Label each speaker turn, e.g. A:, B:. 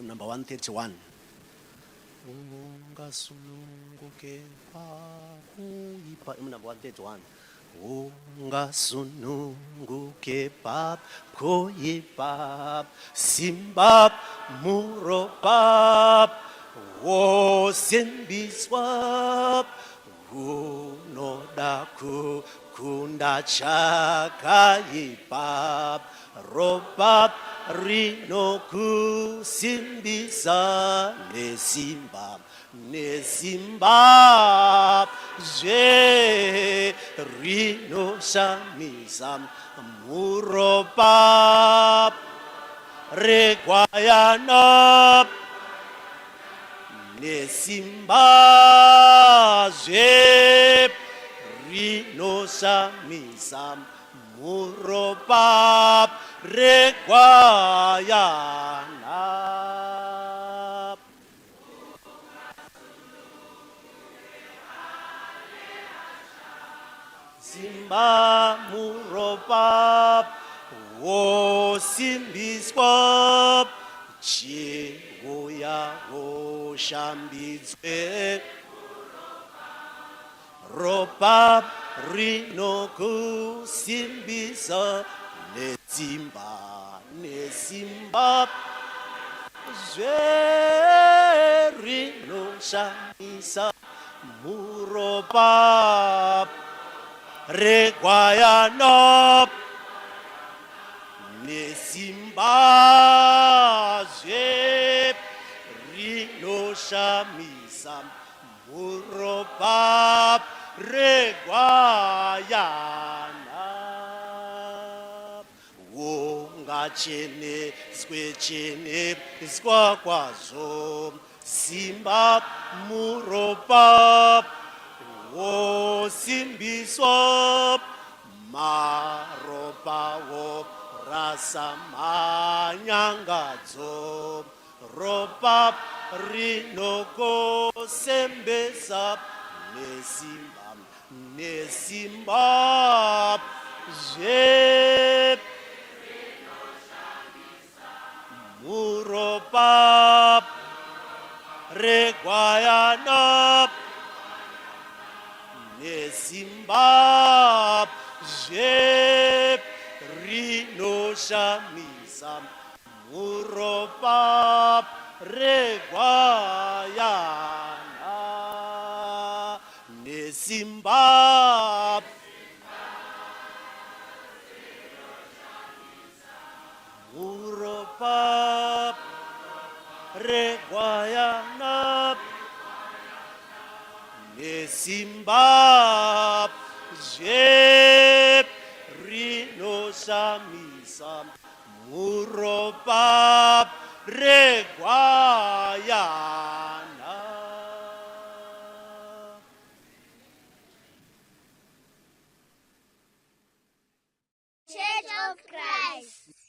A: number 131. Ungasununguke number 131. Ungasununguke pap koyipap simbap muropap wo simbiswap unodaku kundachaka yipap ropap rinoku simbisa nesimbap nesimbap je rino shamisam muropap rekwayanap nesimba je rino shamisam muropap rekwayanap. Simba muropap wo simbiswap chigoya wo shambizwe ropap rinoku simbisa nesimba nesimba rino shamisa muropap rekwayanap nesimba rino shamisa muropap rekwayanap wongachene swechene skwakwazo simba muropap wo simbiswap maropa wo rasa manyangadzo ropap rinoko sembesap nesimbam nesimbap jep muropap rekwayanap nesimbap jep rino shamisam muropap rekwayanap nesimbap muropap rekwayanap nesimbap jep rino shamisam muropap rekwayanap.
B: Church of Christ.